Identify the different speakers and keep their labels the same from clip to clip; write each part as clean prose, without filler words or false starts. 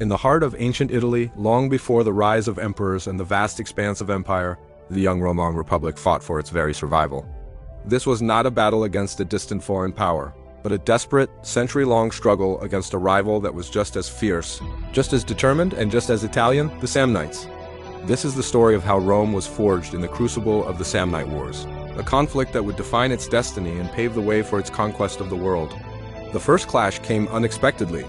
Speaker 1: In the heart of ancient Italy, long before the rise of emperors and the vast expanse of empire, the young Roman Republic fought for its very survival. This was not a battle against a distant foreign power, but a desperate, century-long struggle against a rival that was just as fierce, just as determined, and just as Italian, the Samnites. This is the story of how Rome was forged in the crucible of the Samnite Wars, a conflict that would define its destiny and pave the way for its conquest of the world. The first clash came unexpectedly.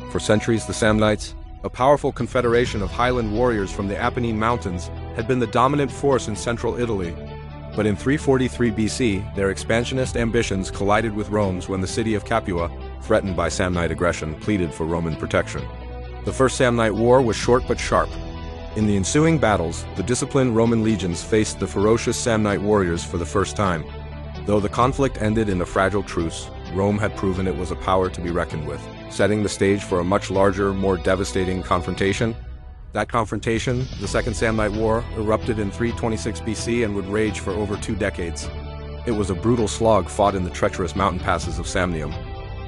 Speaker 1: For centuries, the Samnites, a powerful confederation of highland warriors from the Apennine Mountains, had been the dominant force in central Italy. But in 343 BC, their expansionist ambitions collided with Rome's when the city of Capua, threatened by Samnite aggression, pleaded for Roman protection. The First Samnite War was short but sharp. In the ensuing battles, the disciplined Roman legions faced the ferocious Samnite warriors for the first time. Though the conflict ended in a fragile truce, Rome had proven it was a power to be reckoned with, setting the stage for a much larger, more devastating confrontation. That confrontation, the Second Samnite War, erupted in 326 BC and would rage for over 2 decades. It was a brutal slog fought in the treacherous mountain passes of Samnium.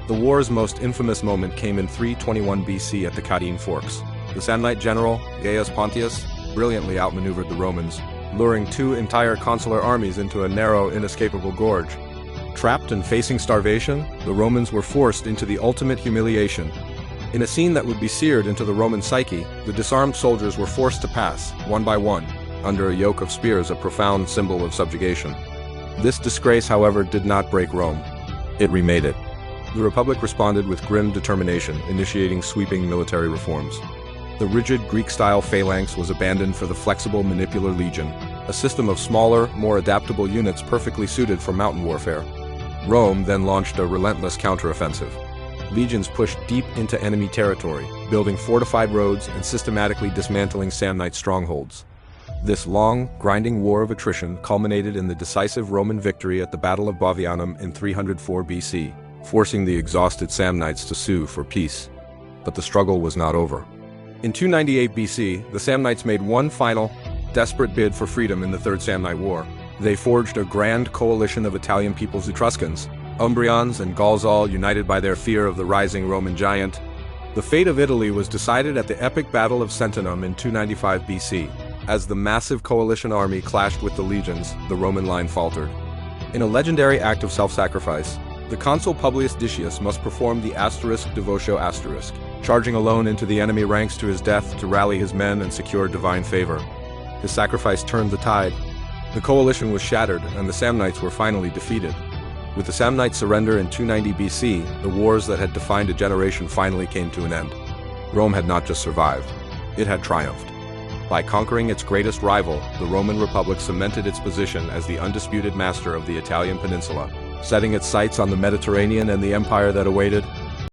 Speaker 1: The war's most infamous moment came in 321 BC at the Caudine Forks. The Samnite general, Gaius Pontius, brilliantly outmaneuvered the Romans, luring 2 entire consular armies into a narrow, inescapable gorge. Trapped and facing starvation, the Romans were forced into the ultimate humiliation. In a scene that would be seared into the Roman psyche, the disarmed soldiers were forced to pass, one by one, under a yoke of spears, a profound symbol of subjugation. This disgrace, however, did not break Rome. It remade it. The Republic responded with grim determination, initiating sweeping military reforms. The rigid Greek-style phalanx was abandoned for the flexible manipular legion, a system of smaller, more adaptable units perfectly suited for mountain warfare. Rome then launched a relentless counteroffensive. Legions pushed deep into enemy territory, building fortified roads and systematically dismantling Samnite strongholds. This long, grinding war of attrition culminated in the decisive Roman victory at the Battle of Bovianum in 304 BC, forcing the exhausted Samnites to sue for peace. But the struggle was not over. In 298 BC, the Samnites made one final, desperate bid for freedom in the Third Samnite War. They forged a grand coalition of Italian peoples: Etruscans, Umbrians, and Gauls, all united by their fear of the rising Roman giant. The fate of Italy was decided at the epic Battle of Sentinum in 295 BC. As the massive coalition army clashed with the legions, the Roman line faltered. In a legendary act of self-sacrifice, the consul Publius Decius must perform the asterisk devotio asterisk, charging alone into the enemy ranks to his death to rally his men and secure divine favor. His sacrifice turned the tide. The coalition was shattered, and the Samnites were finally defeated. With the Samnite surrender in 290 BC, the wars that had defined a generation finally came to an end. Rome had not just survived, it had triumphed. By conquering its greatest rival, the Roman Republic cemented its position as the undisputed master of the Italian peninsula, setting its sights on the Mediterranean and the empire that awaited.